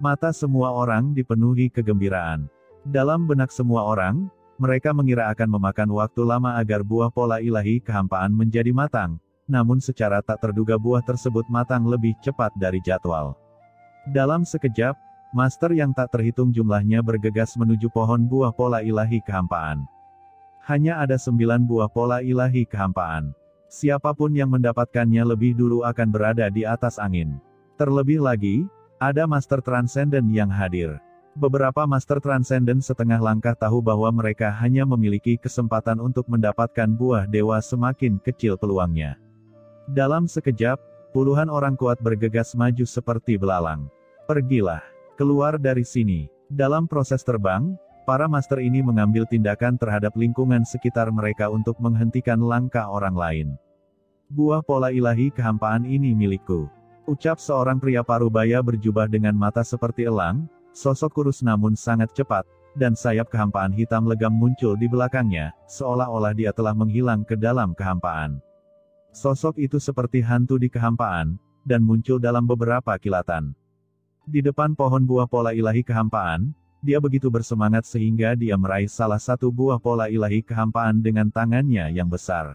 Mata semua orang dipenuhi kegembiraan. Dalam benak semua orang, mereka mengira akan memakan waktu lama agar buah pola ilahi kehampaan menjadi matang, namun secara tak terduga buah tersebut matang lebih cepat dari jadwal. Dalam sekejap, master yang tak terhitung jumlahnya bergegas menuju pohon buah pola ilahi kehampaan. Hanya ada 9 buah pola ilahi kehampaan. Siapapun yang mendapatkannya lebih dulu akan berada di atas angin. Terlebih lagi, ada Master Transcendent yang hadir. Beberapa Master Transcendent setengah langkah tahu bahwa mereka hanya memiliki kesempatan untuk mendapatkan buah dewa semakin kecil peluangnya. Dalam sekejap, puluhan orang kuat bergegas maju seperti belalang. Pergilah, keluar dari sini. Dalam proses terbang, para Master ini mengambil tindakan terhadap lingkungan sekitar mereka untuk menghentikan langkah orang lain. Buah pola ilahi kehampaan ini milikku. Ucap seorang pria parubaya berjubah dengan mata seperti elang, sosok kurus namun sangat cepat, dan sayap kehampaan hitam legam muncul di belakangnya, seolah-olah dia telah menghilang ke dalam kehampaan. Sosok itu seperti hantu di kehampaan, dan muncul dalam beberapa kilatan. Di depan pohon buah pola ilahi kehampaan, dia begitu bersemangat sehingga dia meraih salah satu buah pola ilahi kehampaan dengan tangannya yang besar.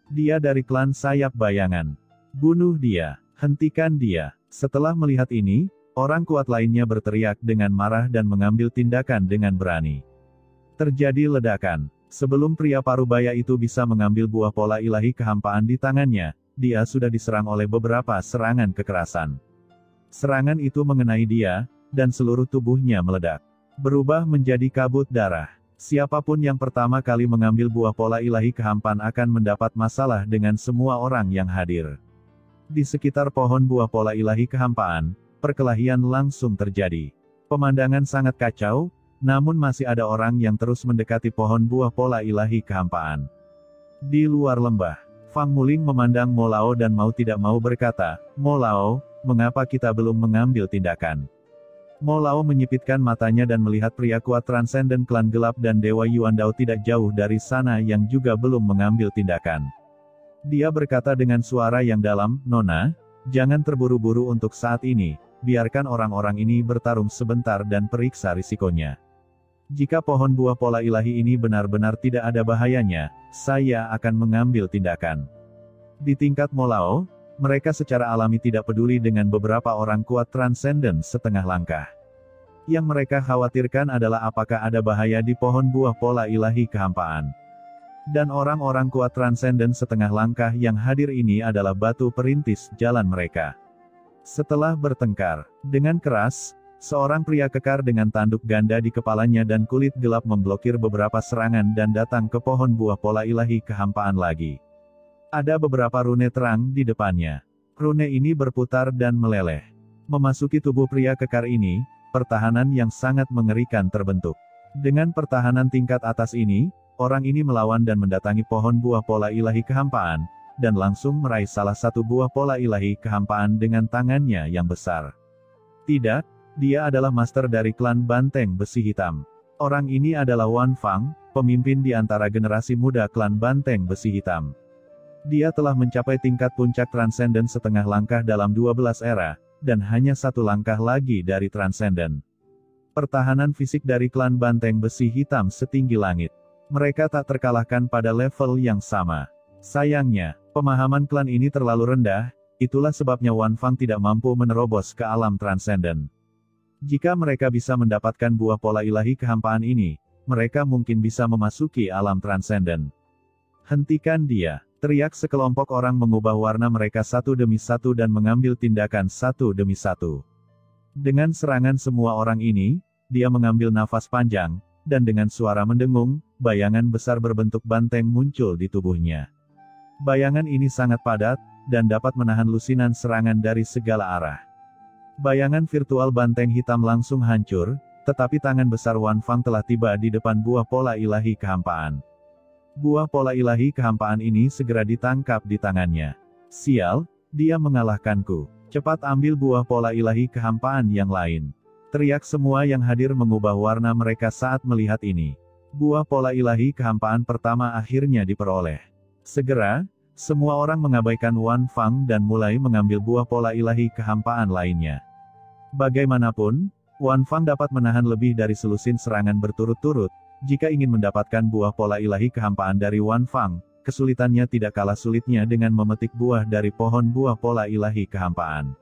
Dia dari klan sayap bayangan. Bunuh dia. Hentikan dia. Setelah melihat ini, orang kuat lainnya berteriak dengan marah dan mengambil tindakan dengan berani. Terjadi ledakan. Sebelum pria parubaya itu bisa mengambil buah pola ilahi kehampaan di tangannya, dia sudah diserang oleh beberapa serangan kekerasan. Serangan itu mengenai dia, dan seluruh tubuhnya meledak. Berubah menjadi kabut darah. Siapapun yang pertama kali mengambil buah pola ilahi kehampaan akan mendapat masalah dengan semua orang yang hadir. Di sekitar pohon buah pola ilahi kehampaan, perkelahian langsung terjadi. Pemandangan sangat kacau, namun masih ada orang yang terus mendekati pohon buah pola ilahi kehampaan. Di luar lembah, Fang Muling memandang Mo Lao dan mau tidak mau berkata, "Mo Lao, mengapa kita belum mengambil tindakan?" Mo Lao menyipitkan matanya dan melihat pria kuat transenden klan gelap dan Dewa Yuandao tidak jauh dari sana yang juga belum mengambil tindakan. Dia berkata dengan suara yang dalam, "Nona, jangan terburu-buru untuk saat ini, biarkan orang-orang ini bertarung sebentar dan periksa risikonya. Jika pohon buah pola ilahi ini benar-benar tidak ada bahayanya, saya akan mengambil tindakan." Di tingkat Mo Lao, mereka secara alami tidak peduli dengan beberapa orang kuat transenden setengah langkah. Yang mereka khawatirkan adalah apakah ada bahaya di pohon buah pola ilahi kehampaan. Dan orang-orang kuat transenden setengah langkah yang hadir ini adalah batu perintis jalan mereka. Setelah bertengkar dengan keras, seorang pria kekar dengan tanduk ganda di kepalanya dan kulit gelap memblokir beberapa serangan dan datang ke pohon buah pola ilahi kehampaan lagi. Ada beberapa rune terang di depannya. Rune ini berputar dan meleleh. Memasuki tubuh pria kekar ini, pertahanan yang sangat mengerikan terbentuk. Dengan pertahanan tingkat atas ini, orang ini melawan dan mendatangi pohon buah pola ilahi kehampaan, dan langsung meraih salah satu buah pola ilahi kehampaan dengan tangannya yang besar. Tidak, dia adalah master dari klan Banteng Besi Hitam. Orang ini adalah Wan Fang, pemimpin di antara generasi muda klan Banteng Besi Hitam. Dia telah mencapai tingkat puncak transenden setengah langkah dalam 12 era, dan hanya satu langkah lagi dari transenden. Pertahanan fisik dari klan Banteng Besi Hitam setinggi langit. Mereka tak terkalahkan pada level yang sama. Sayangnya, pemahaman klan ini terlalu rendah, itulah sebabnya Wan Fang tidak mampu menerobos ke alam transenden. Jika mereka bisa mendapatkan buah pola ilahi kehampaan ini, mereka mungkin bisa memasuki alam transenden. Hentikan dia, teriak sekelompok orang mengubah warna mereka satu demi satu dan mengambil tindakan satu demi satu. Dengan serangan semua orang ini, dia mengambil nafas panjang, dan dengan suara mendengung, bayangan besar berbentuk banteng muncul di tubuhnya. Bayangan ini sangat padat, dan dapat menahan lusinan serangan dari segala arah. Bayangan virtual banteng hitam langsung hancur, tetapi tangan besar Wan Fang telah tiba di depan buah pola ilahi kehampaan. Buah pola ilahi kehampaan ini segera ditangkap di tangannya. "Sial, dia mengalahkanku. Cepat ambil buah pola ilahi kehampaan yang lain." Teriak semua yang hadir mengubah warna mereka saat melihat ini. Buah pola ilahi kehampaan pertama akhirnya diperoleh. Segera, semua orang mengabaikan Wan Fang dan mulai mengambil buah pola ilahi kehampaan lainnya. Bagaimanapun, Wan Fang dapat menahan lebih dari selusin serangan berturut-turut. Jika ingin mendapatkan buah pola ilahi kehampaan dari Wan Fang, kesulitannya tidak kalah sulitnya dengan memetik buah dari pohon buah pola ilahi kehampaan.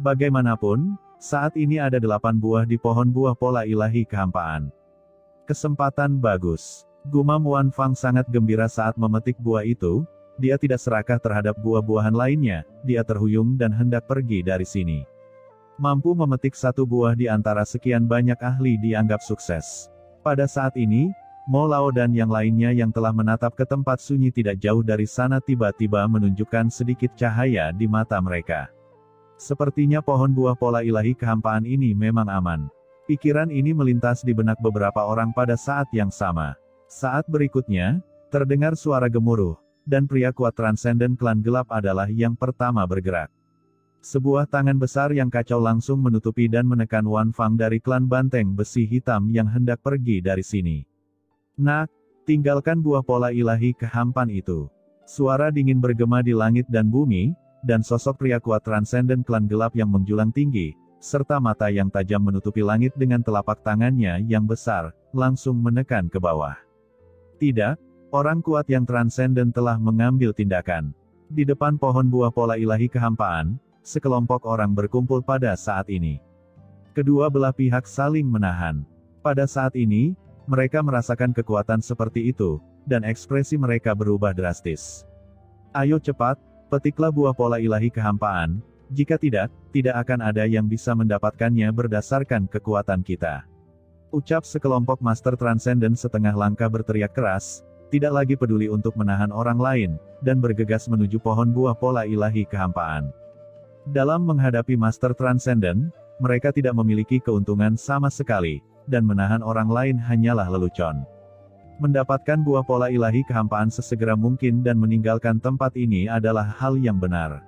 Bagaimanapun, saat ini ada 8 buah di pohon buah pola ilahi kehampaan. Kesempatan bagus. Gumam Wan Fang sangat gembira saat memetik buah itu. Dia tidak serakah terhadap buah-buahan lainnya, dia terhuyung dan hendak pergi dari sini. Mampu memetik 1 buah di antara sekian banyak ahli dianggap sukses. Pada saat ini, Mo Lao dan yang lainnya yang telah menatap ke tempat sunyi tidak jauh dari sana tiba-tiba menunjukkan sedikit cahaya di mata mereka. Sepertinya pohon buah pola ilahi kehampaan ini memang aman. Pikiran ini melintas di benak beberapa orang pada saat yang sama. Saat berikutnya, terdengar suara gemuruh, dan pria kuat transenden klan gelap adalah yang pertama bergerak. Sebuah tangan besar yang kacau langsung menutupi dan menekan Wan Fang dari klan banteng besi hitam yang hendak pergi dari sini. Nak, tinggalkan buah pola ilahi kehampaan itu. Suara dingin bergema di langit dan bumi, dan sosok pria kuat transenden klan gelap yang menjulang tinggi, serta mata yang tajam menutupi langit dengan telapak tangannya yang besar, langsung menekan ke bawah. Tidak, orang kuat yang transenden telah mengambil tindakan. Di depan pohon buah pola ilahi kehampaan, sekelompok orang berkumpul pada saat ini. Kedua belah pihak saling menahan. Pada saat ini, mereka merasakan kekuatan seperti itu, dan ekspresi mereka berubah drastis. Ayo cepat, petiklah buah pola ilahi kehampaan, jika tidak, tidak akan ada yang bisa mendapatkannya berdasarkan kekuatan kita. Ucap sekelompok master transenden setengah langkah berteriak keras, tidak lagi peduli untuk menahan orang lain, dan bergegas menuju pohon buah pola ilahi kehampaan. Dalam menghadapi Master Transcendent, mereka tidak memiliki keuntungan sama sekali, dan menahan orang lain hanyalah lelucon. Mendapatkan buah pola ilahi kehampaan sesegera mungkin dan meninggalkan tempat ini adalah hal yang benar.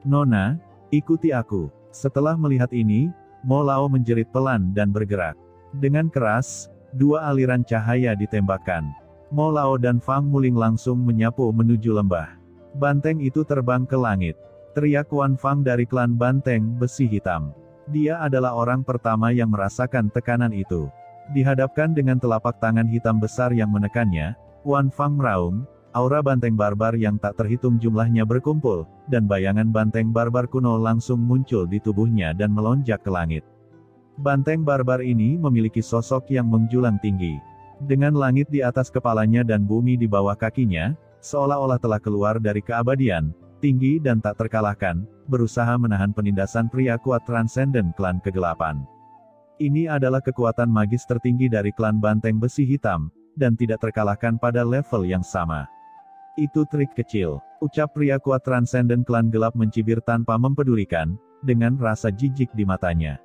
Nona, ikuti aku. Setelah melihat ini, Mo Lao menjerit pelan dan bergerak. Dengan keras, 2 aliran cahaya ditembakkan. Mo Lao dan Fang Muling langsung menyapu menuju lembah. Banteng itu terbang ke langit. Teriak Wan Fang dari klan banteng besi hitam. Dia adalah orang pertama yang merasakan tekanan itu. Dihadapkan dengan telapak tangan hitam besar yang menekannya, Wan Fang meraung, aura banteng barbar yang tak terhitung jumlahnya berkumpul, dan bayangan banteng barbar kuno langsung muncul di tubuhnya dan melonjak ke langit. Banteng barbar ini memiliki sosok yang menjulang tinggi. Dengan langit di atas kepalanya dan bumi di bawah kakinya, seolah-olah telah keluar dari keabadian, tinggi dan tak terkalahkan, berusaha menahan penindasan pria kuat transenden klan kegelapan. Ini adalah kekuatan magis tertinggi dari klan banteng besi hitam, dan tidak terkalahkan pada level yang sama. Itu trik kecil, ucap pria kuat transenden klan gelap mencibir tanpa mempedulikan, dengan rasa jijik di matanya.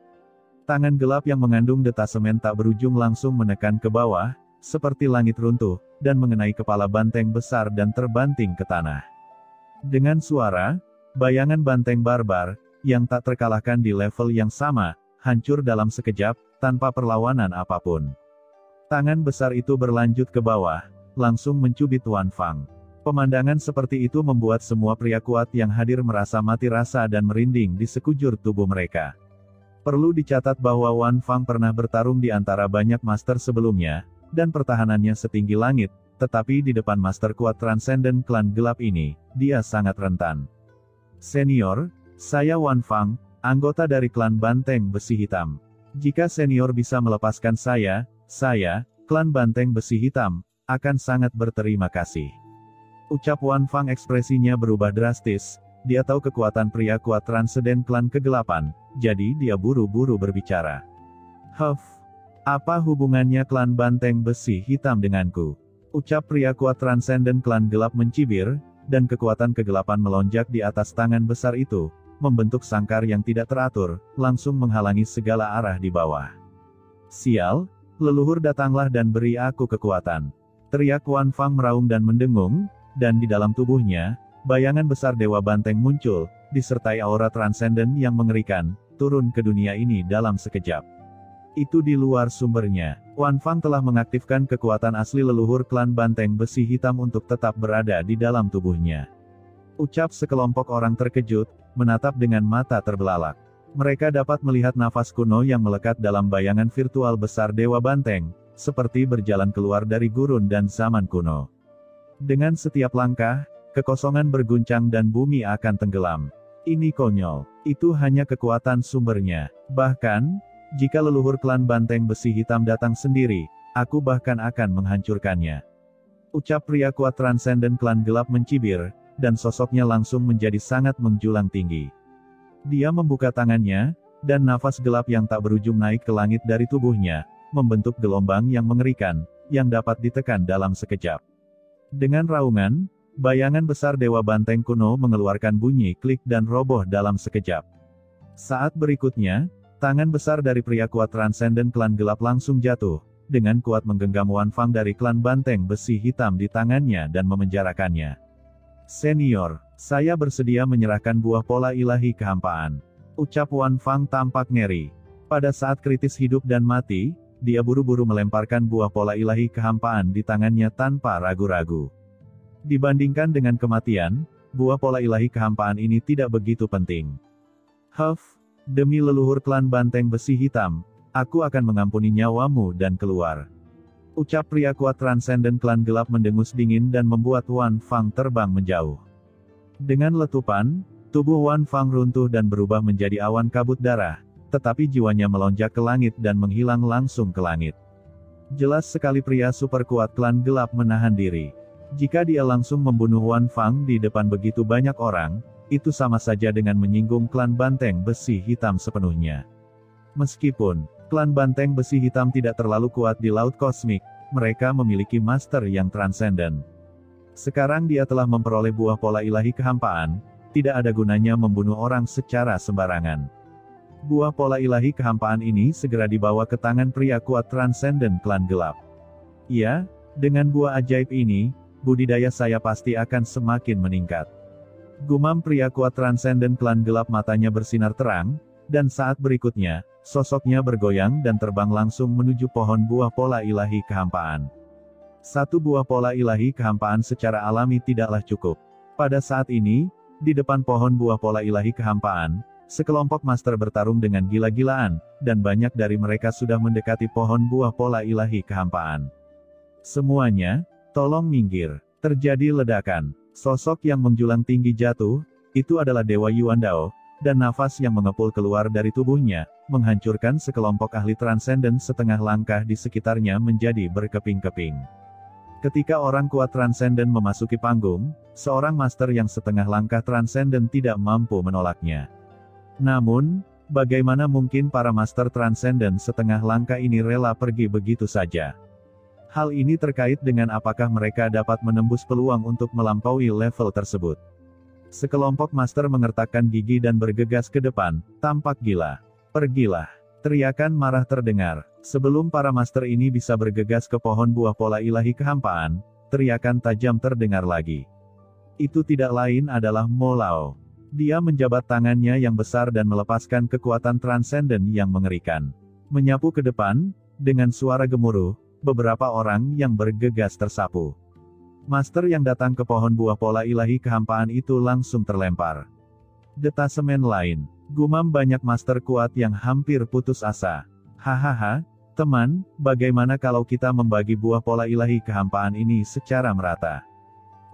Tangan gelap yang mengandung detasemen tak berujung langsung menekan ke bawah, seperti langit runtuh, dan mengenai kepala banteng besar dan terbanting ke tanah. Dengan suara, bayangan banteng barbar, yang tak terkalahkan di level yang sama, hancur dalam sekejap, tanpa perlawanan apapun. Tangan besar itu berlanjut ke bawah, langsung mencubit Wan Fang. Pemandangan seperti itu membuat semua pria kuat yang hadir merasa mati rasa dan merinding di sekujur tubuh mereka. Perlu dicatat bahwa Wan Fang pernah bertarung di antara banyak master sebelumnya, dan pertahanannya setinggi langit, tetapi di depan master kuat transenden klan gelap ini, dia sangat rentan. Senior, saya Wan Fang, anggota dari klan banteng besi hitam. Jika senior bisa melepaskan saya, klan banteng besi hitam, akan sangat berterima kasih. Ucap Wan Fang ekspresinya berubah drastis, dia tahu kekuatan pria kuat transenden klan kegelapan, jadi dia buru-buru berbicara. Apa hubungannya klan banteng besi hitam denganku? Ucap pria kuat transenden klan gelap mencibir, dan kekuatan kegelapan melonjak di atas tangan besar itu, membentuk sangkar yang tidak teratur, langsung menghalangi segala arah di bawah. Sial, leluhur datanglah dan beri aku kekuatan. Teriak Wan Fang meraung dan mendengung, dan di dalam tubuhnya, bayangan besar Dewa Banteng muncul, disertai aura transenden yang mengerikan, turun ke dunia ini dalam sekejap. Itu di luar sumbernya, Wan Fang telah mengaktifkan kekuatan asli leluhur klan banteng besi hitam untuk tetap berada di dalam tubuhnya. Ucap sekelompok orang terkejut, menatap dengan mata terbelalak. Mereka dapat melihat nafas kuno yang melekat dalam bayangan virtual besar Dewa Banteng, seperti berjalan keluar dari gurun dan zaman kuno. Dengan setiap langkah, kekosongan berguncang dan bumi akan tenggelam. Ini konyol. Itu hanya kekuatan sumbernya. Bahkan, jika leluhur klan Banteng Besi Hitam datang sendiri, aku bahkan akan menghancurkannya. Ucap pria kuat transenden klan gelap mencibir, dan sosoknya langsung menjadi sangat menjulang tinggi. Dia membuka tangannya, dan nafas gelap yang tak berujung naik ke langit dari tubuhnya, membentuk gelombang yang mengerikan, yang dapat ditekan dalam sekejap. Dengan raungan, bayangan besar Dewa Banteng kuno mengeluarkan bunyi klik dan roboh dalam sekejap. Saat berikutnya, tangan besar dari pria kuat transenden klan gelap langsung jatuh, dengan kuat menggenggam Wan Fang dari klan Banteng Besi Hitam di tangannya dan memenjarakannya. Senior, saya bersedia menyerahkan buah pola ilahi kehampaan. Ucap Wan Fang tampak ngeri. Pada saat kritis hidup dan mati, dia buru-buru melemparkan buah pola ilahi kehampaan di tangannya tanpa ragu-ragu. Dibandingkan dengan kematian, buah pola ilahi kehampaan ini tidak begitu penting. Demi leluhur klan Banteng Besi Hitam, aku akan mengampuni nyawamu dan keluar. Ucap pria kuat transenden klan gelap mendengus dingin dan membuat Wan Fang terbang menjauh. Dengan letupan, tubuh Wan Fang runtuh dan berubah menjadi awan kabut darah, tetapi jiwanya melonjak ke langit dan menghilang langsung ke langit. Jelas sekali pria super kuat klan gelap menahan diri. Jika dia langsung membunuh Wan Fang di depan begitu banyak orang, itu sama saja dengan menyinggung klan Banteng Besi Hitam sepenuhnya. Meskipun klan Banteng Besi Hitam tidak terlalu kuat di Laut Kosmik, mereka memiliki master yang transenden. Sekarang dia telah memperoleh buah pola ilahi kehampaan, tidak ada gunanya membunuh orang secara sembarangan. Buah pola ilahi kehampaan ini segera dibawa ke tangan pria kuat transenden klan gelap. Ya, dengan buah ajaib ini, budidaya saya pasti akan semakin meningkat. Gumam pria kuat transenden klan gelap, matanya bersinar terang, dan saat berikutnya, sosoknya bergoyang dan terbang langsung menuju pohon buah pola ilahi kehampaan. Satu buah pola ilahi kehampaan secara alami tidaklah cukup. Pada saat ini, di depan pohon buah pola ilahi kehampaan, sekelompok master bertarung dengan gila-gilaan, dan banyak dari mereka sudah mendekati pohon buah pola ilahi kehampaan. Semuanya, tolong minggir. Terjadi ledakan. Sosok yang menjulang tinggi jatuh, itu adalah Dewa Yuandao, dan nafas yang mengepul keluar dari tubuhnya, menghancurkan sekelompok ahli transenden setengah langkah di sekitarnya menjadi berkeping-keping. Ketika orang kuat transenden memasuki panggung, seorang master yang setengah langkah transenden tidak mampu menolaknya. Namun, bagaimana mungkin para master transenden setengah langkah ini rela pergi begitu saja? Hal ini terkait dengan apakah mereka dapat menembus peluang untuk melampaui level tersebut. Sekelompok master mengertakkan gigi dan bergegas ke depan, tampak gila. Pergilah. Teriakan marah terdengar. Sebelum para master ini bisa bergegas ke pohon buah pola ilahi kehampaan, teriakan tajam terdengar lagi. Itu tidak lain adalah Mo Lao. Dia menjabat tangannya yang besar dan melepaskan kekuatan transenden yang mengerikan. Menyapu ke depan, dengan suara gemuruh, beberapa orang yang bergegas tersapu. Master yang datang ke pohon buah pola ilahi kehampaan itu langsung terlempar. Detasemen lain. Gumam banyak master kuat yang hampir putus asa. Hahaha, teman, bagaimana kalau kita membagi buah pola ilahi kehampaan ini secara merata?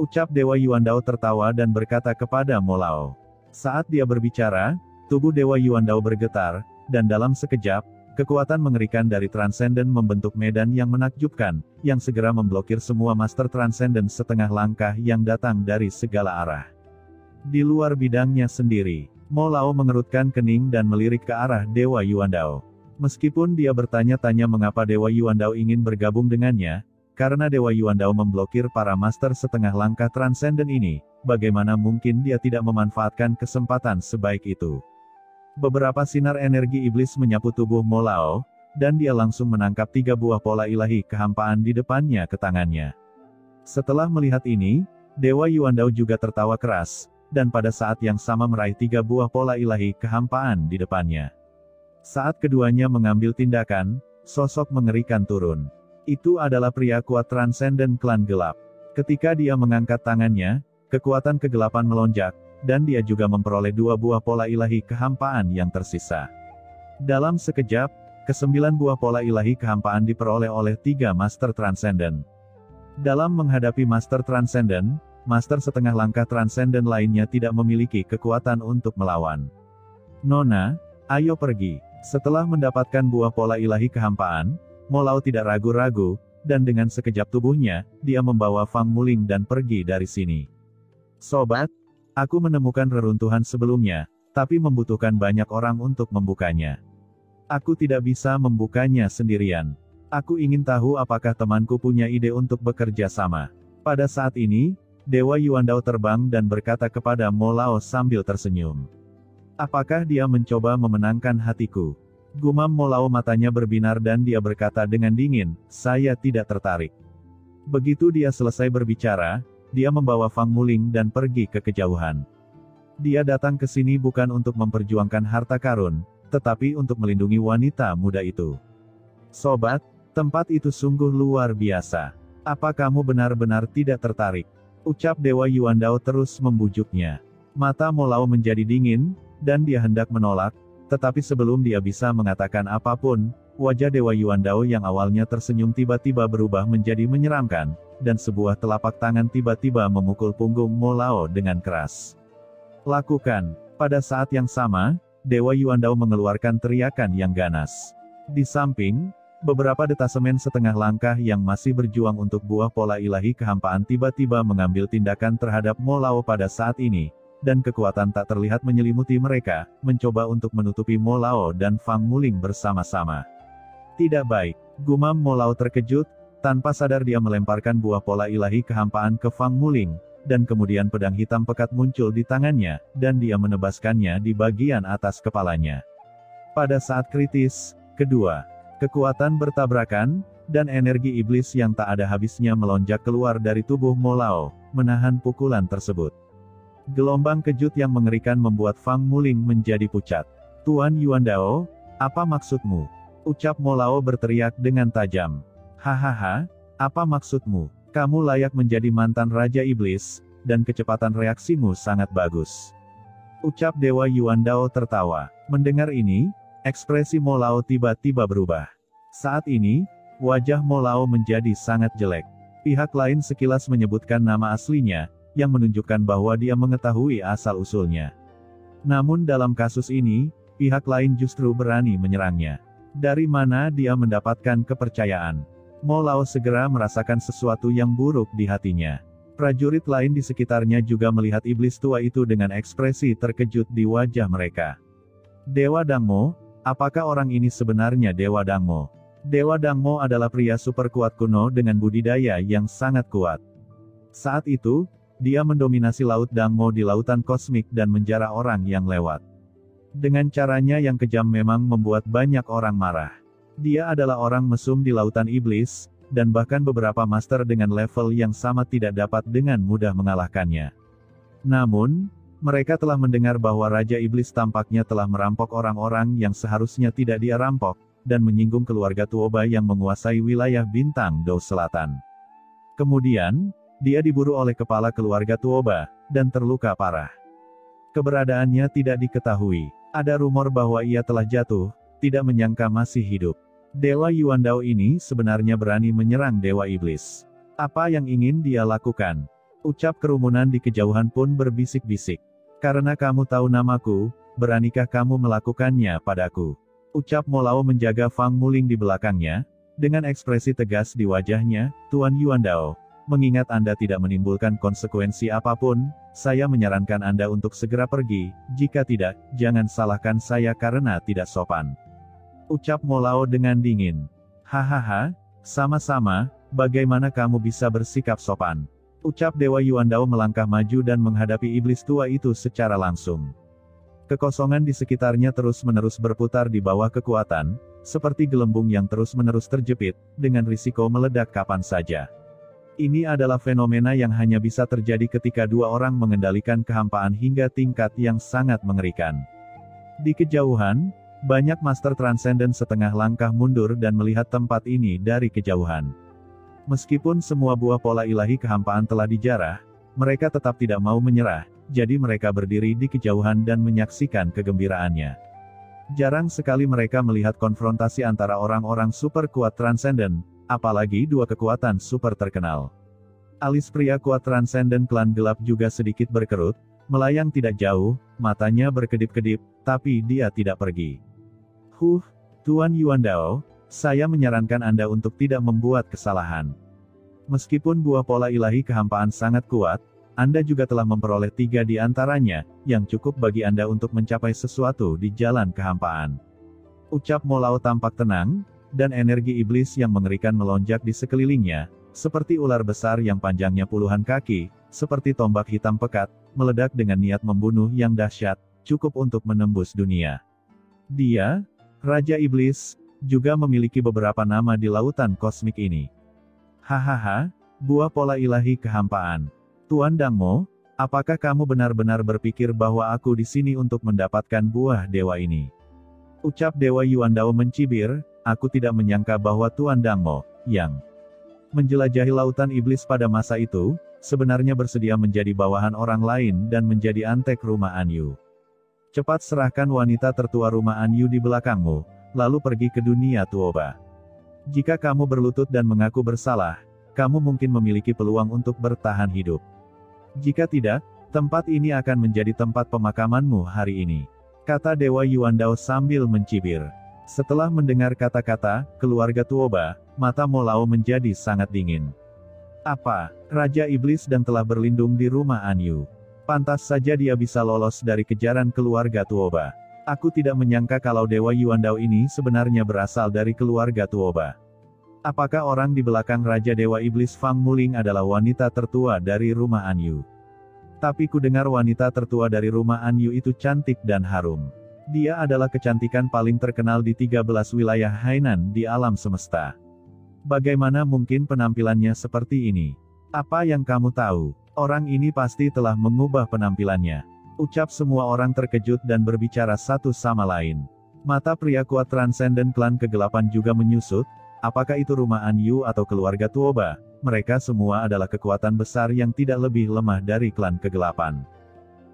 Ucap Dewa Yuandao tertawa dan berkata kepada Mo Lao. Saat dia berbicara, tubuh Dewa Yuandao bergetar, dan dalam sekejap, kekuatan mengerikan dari transenden membentuk medan yang menakjubkan, yang segera memblokir semua master transenden setengah langkah yang datang dari segala arah. Di luar bidangnya sendiri, Mo Lao mengerutkan kening dan melirik ke arah Dewa Yuandao. Meskipun dia bertanya-tanya mengapa Dewa Yuandao ingin bergabung dengannya, karena Dewa Yuandao memblokir para master setengah langkah transenden ini, bagaimana mungkin dia tidak memanfaatkan kesempatan sebaik itu. Beberapa sinar energi iblis menyapu tubuh Mo Lao, dan dia langsung menangkap 3 buah pola ilahi kehampaan di depannya ke tangannya. Setelah melihat ini, Dewa Yuandao juga tertawa keras, dan pada saat yang sama meraih 3 buah pola ilahi kehampaan di depannya. Saat keduanya mengambil tindakan, sosok mengerikan turun. Itu adalah pria kuat transenden klan gelap. Ketika dia mengangkat tangannya, kekuatan kegelapan melonjak, dan dia juga memperoleh 2 buah pola ilahi kehampaan yang tersisa. Dalam sekejap, ke-9 buah pola ilahi kehampaan diperoleh oleh 3 Master Transcendent. Dalam menghadapi Master Transcendent, Master setengah langkah Transcendent lainnya tidak memiliki kekuatan untuk melawan. Nona, ayo pergi. Setelah mendapatkan buah pola ilahi kehampaan, Mo Lao tidak ragu-ragu, dan dengan sekejap tubuhnya, dia membawa Fang Muling dan pergi dari sini. Sobat, aku menemukan reruntuhan sebelumnya, tapi membutuhkan banyak orang untuk membukanya. Aku tidak bisa membukanya sendirian. Aku ingin tahu apakah temanku punya ide untuk bekerja sama. Pada saat ini, Dewa Yuandao terbang dan berkata kepada Mo Lao sambil tersenyum. Apakah dia mencoba memenangkan hatiku? Gumam Mo Lao, matanya berbinar dan dia berkata dengan dingin, saya tidak tertarik. Begitu dia selesai berbicara, dia membawa Fang Muling dan pergi ke kejauhan. Dia datang ke sini bukan untuk memperjuangkan harta karun, tetapi untuk melindungi wanita muda itu. Sobat, tempat itu sungguh luar biasa. Apa kamu benar-benar tidak tertarik? Ucap Dewa Yuandao terus membujuknya. Mata Mo Lao menjadi dingin, dan dia hendak menolak, tetapi sebelum dia bisa mengatakan apapun, wajah Dewa Yuandao yang awalnya tersenyum tiba-tiba berubah menjadi menyeramkan, dan sebuah telapak tangan tiba-tiba memukul punggung Mo Lao dengan keras. Lakukan. Pada saat yang sama, Dewa Yuandao mengeluarkan teriakan yang ganas. Di samping, beberapa detasemen setengah langkah yang masih berjuang untuk buah pola ilahi kehampaan tiba-tiba mengambil tindakan terhadap Mo Lao pada saat ini, dan kekuatan tak terlihat menyelimuti mereka, mencoba untuk menutupi Mo Lao dan Fang Muling bersama-sama. Tidak baik, gumam Mo Lao terkejut, tanpa sadar dia melemparkan buah pola ilahi kehampaan ke Fang Muling, dan kemudian pedang hitam pekat muncul di tangannya, dan dia menebaskannya di bagian atas kepalanya. Pada saat kritis, kedua kekuatan bertabrakan, dan energi iblis yang tak ada habisnya melonjak keluar dari tubuh Mo Lao, menahan pukulan tersebut. Gelombang kejut yang mengerikan membuat Fang Muling menjadi pucat. Tuan Yuandao, apa maksudmu? Ucap Mo Lao berteriak dengan tajam. Hahaha, apa maksudmu? Kamu layak menjadi mantan Raja Iblis, dan kecepatan reaksimu sangat bagus. Ucap Dewa Yuandao tertawa. Mendengar ini, ekspresi Mo Lao tiba-tiba berubah. Saat ini, wajah Mo Lao menjadi sangat jelek. Pihak lain sekilas menyebutkan nama aslinya, yang menunjukkan bahwa dia mengetahui asal-usulnya. Namun dalam kasus ini, pihak lain justru berani menyerangnya. Dari mana dia mendapatkan kepercayaan? Mo Lao segera merasakan sesuatu yang buruk di hatinya. Prajurit lain di sekitarnya juga melihat iblis tua itu dengan ekspresi terkejut di wajah mereka. Dewa Dangmo, apakah orang ini sebenarnya Dewa Dangmo? Dewa Dangmo adalah pria super kuat kuno dengan budidaya yang sangat kuat. Saat itu, dia mendominasi Laut Dangmo di lautan kosmik dan menjara orang yang lewat. Dengan caranya yang kejam memang membuat banyak orang marah. Dia adalah orang mesum di lautan iblis, dan bahkan beberapa master dengan level yang sama tidak dapat dengan mudah mengalahkannya. Namun, mereka telah mendengar bahwa Raja Iblis tampaknya telah merampok orang-orang yang seharusnya tidak dia rampok, dan menyinggung keluarga Tuoba yang menguasai wilayah Bintang Dou Selatan. Kemudian, dia diburu oleh kepala keluarga Tuoba, dan terluka parah. Keberadaannya tidak diketahui. Ada rumor bahwa ia telah jatuh, tidak menyangka masih hidup. Dewa Yuandao ini sebenarnya berani menyerang Dewa Iblis. Apa yang ingin dia lakukan? Ucap kerumunan di kejauhan pun berbisik-bisik. Karena kamu tahu namaku, beranikah kamu melakukannya padaku? Ucap Mo Lao menjaga Fang Muling di belakangnya, dengan ekspresi tegas di wajahnya. Tuan Yuandao, mengingat Anda tidak menimbulkan konsekuensi apapun, saya menyarankan Anda untuk segera pergi, jika tidak, jangan salahkan saya karena tidak sopan. Ucap Mo Lao dengan dingin. Hahaha, sama-sama, bagaimana kamu bisa bersikap sopan? Ucap Dewa Yuandao melangkah maju dan menghadapi iblis tua itu secara langsung. Kekosongan di sekitarnya terus-menerus berputar di bawah kekuatan, seperti gelembung yang terus-menerus terjepit, dengan risiko meledak kapan saja. Ini adalah fenomena yang hanya bisa terjadi ketika dua orang mengendalikan kehampaan hingga tingkat yang sangat mengerikan. Di kejauhan, banyak Master Transcendent setengah langkah mundur dan melihat tempat ini dari kejauhan. Meskipun semua buah pola ilahi kehampaan telah dijarah, mereka tetap tidak mau menyerah, jadi mereka berdiri di kejauhan dan menyaksikan kegembiraannya. Jarang sekali mereka melihat konfrontasi antara orang-orang super kuat transenden, apalagi dua kekuatan super terkenal. Alis pria kuat transenden klan gelap juga sedikit berkerut, melayang tidak jauh, matanya berkedip-kedip, tapi dia tidak pergi. Tuan Yuandao, saya menyarankan Anda untuk tidak membuat kesalahan. Meskipun buah pola ilahi kehampaan sangat kuat, Anda juga telah memperoleh 3 di antaranya, yang cukup bagi Anda untuk mencapai sesuatu di jalan kehampaan. Ucap Molao tampak tenang, dan energi iblis yang mengerikan melonjak di sekelilingnya, seperti ular besar yang panjangnya puluhan kaki, seperti tombak hitam pekat, meledak dengan niat membunuh yang dahsyat, cukup untuk menembus dunia. Dia, Raja Iblis, juga memiliki beberapa nama di lautan kosmik ini. Hahaha, buah pola ilahi kehampaan. Tuan Dangmo, apakah kamu benar-benar berpikir bahwa aku di sini untuk mendapatkan buah dewa ini? Ucap Dewa Yuandao mencibir, aku tidak menyangka bahwa Tuan Dangmo, yang menjelajahi lautan iblis pada masa itu, sebenarnya bersedia menjadi bawahan orang lain dan menjadi antek rumah Anyu. Cepat serahkan wanita tertua rumah Anyu di belakangmu, lalu pergi ke dunia Tuoba. Jika kamu berlutut dan mengaku bersalah, kamu mungkin memiliki peluang untuk bertahan hidup. Jika tidak, tempat ini akan menjadi tempat pemakamanmu hari ini. Kata Dewa Yuandao sambil mencibir. Setelah mendengar kata-kata, keluarga Tuoba, mata Molao menjadi sangat dingin. Apa? Raja Iblis dan telah berlindung di rumah Anyu. Pantas saja dia bisa lolos dari kejaran keluarga Tuoba. Aku tidak menyangka kalau Dewa Yuandao ini sebenarnya berasal dari keluarga Tuoba. Apakah orang di belakang Raja Dewa Iblis Fang Muling adalah wanita tertua dari rumah Anyu? Tapi ku dengar wanita tertua dari rumah Anyu itu cantik dan harum. Dia adalah kecantikan paling terkenal di 13 wilayah Hainan di alam semesta. Bagaimana mungkin penampilannya seperti ini? Apa yang kamu tahu? Orang ini pasti telah mengubah penampilannya. Ucap semua orang terkejut dan berbicara satu sama lain. Mata pria kuat transenden klan kegelapan juga menyusut, apakah itu rumah Anyu atau keluarga Tuoba, mereka semua adalah kekuatan besar yang tidak lebih lemah dari klan kegelapan.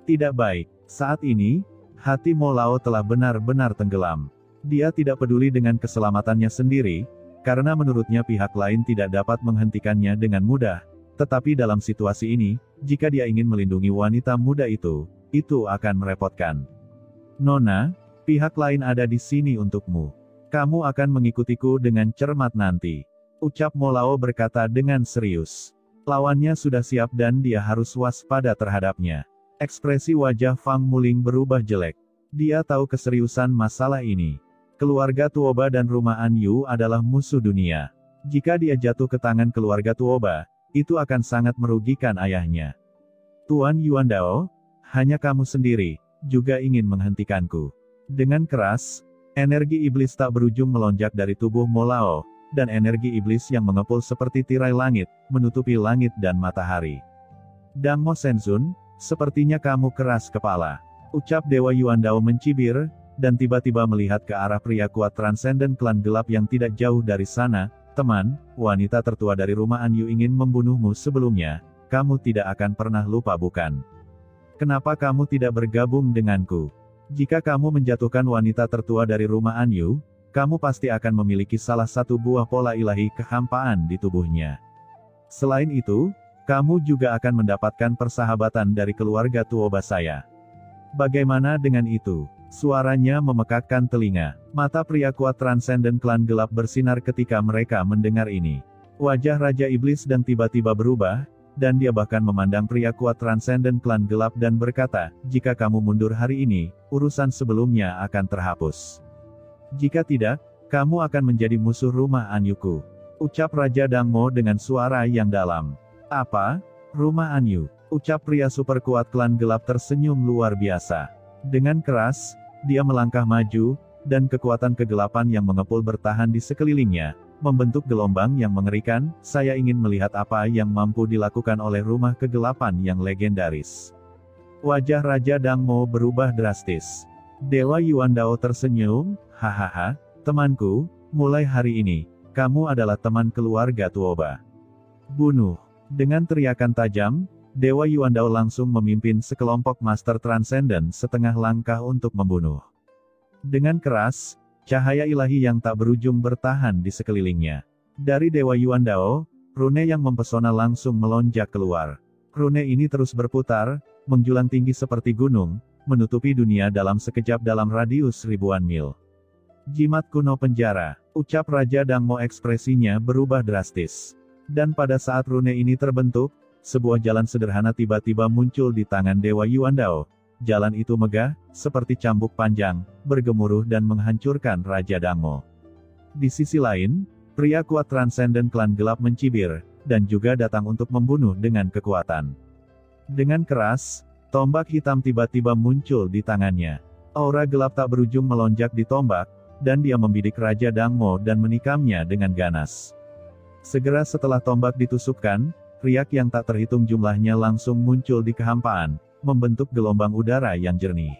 Tidak baik, saat ini, hati Molao telah benar-benar tenggelam. Dia tidak peduli dengan keselamatannya sendiri, karena menurutnya pihak lain tidak dapat menghentikannya dengan mudah, tetapi dalam situasi ini, jika dia ingin melindungi wanita muda itu akan merepotkan. Nona, pihak lain ada di sini untukmu. Kamu akan mengikutiku dengan cermat nanti. Ucap Molao berkata dengan serius. Lawannya sudah siap dan dia harus waspada terhadapnya. Ekspresi wajah Fang Muling berubah jelek. Dia tahu keseriusan masalah ini. Keluarga Tuoba dan rumah Anyu adalah musuh dunia. Jika dia jatuh ke tangan keluarga Tuoba, itu akan sangat merugikan ayahnya. Tuan Yuandao, hanya kamu sendiri, juga ingin menghentikanku. Dengan keras, energi iblis tak berujung melonjak dari tubuh Molao, dan energi iblis yang mengepul seperti tirai langit, menutupi langit dan matahari. Dangmo Senzun, sepertinya kamu keras kepala. Ucap Dewa Yuandao mencibir, dan tiba-tiba melihat ke arah pria kuat transenden klan gelap yang tidak jauh dari sana. Teman, wanita tertua dari rumah Anyu ingin membunuhmu sebelumnya, kamu tidak akan pernah lupa bukan? Kenapa kamu tidak bergabung denganku? Jika kamu menjatuhkan wanita tertua dari rumah Anyu, kamu pasti akan memiliki salah satu buah pola ilahi kehampaan di tubuhnya. Selain itu, kamu juga akan mendapatkan persahabatan dari keluarga Tuoba saya. Bagaimana dengan itu? Suaranya memekakkan telinga. Mata pria kuat transenden klan gelap bersinar ketika mereka mendengar ini. Wajah Raja Iblis dan tiba-tiba berubah, dan dia bahkan memandang pria kuat transenden klan gelap dan berkata, jika kamu mundur hari ini, urusan sebelumnya akan terhapus. Jika tidak, kamu akan menjadi musuh rumah Anyuku. Ucap Raja Dangmo dengan suara yang dalam. Apa? Rumah Anyu? Ucap pria super kuat klan gelap tersenyum luar biasa. Dengan keras, dia melangkah maju, dan kekuatan kegelapan yang mengepul bertahan di sekelilingnya, membentuk gelombang yang mengerikan. Saya ingin melihat apa yang mampu dilakukan oleh rumah kegelapan yang legendaris. Wajah Raja Dangmo berubah drastis. Dewa Yuandao tersenyum, hahaha, temanku, mulai hari ini, kamu adalah teman keluarga Tuoba. Bunuh. Dengan teriakan tajam, Dewa Yuandao langsung memimpin sekelompok Master Transcendent setengah langkah untuk membunuh. Dengan keras, cahaya ilahi yang tak berujung bertahan di sekelilingnya. Dari Dewa Yuandao, rune yang mempesona langsung melonjak keluar. Rune ini terus berputar, menjulang tinggi seperti gunung, menutupi dunia dalam sekejap dalam radius ribuan mil. Jimat kuno penjara, ucap Raja Dangmo, ekspresinya berubah drastis. Dan pada saat rune ini terbentuk, sebuah jalan sederhana tiba-tiba muncul di tangan Dewa Yuandao. Jalan itu megah, seperti cambuk panjang, bergemuruh dan menghancurkan Raja Dangmo. Di sisi lain, pria kuat Transcendent klan gelap mencibir, dan juga datang untuk membunuh dengan kekuatan. Dengan keras, tombak hitam tiba-tiba muncul di tangannya. Aura gelap tak berujung melonjak di tombak, dan dia membidik Raja Dangmo dan menikamnya dengan ganas. Segera setelah tombak ditusukkan, riak yang tak terhitung jumlahnya langsung muncul di kehampaan, membentuk gelombang udara yang jernih.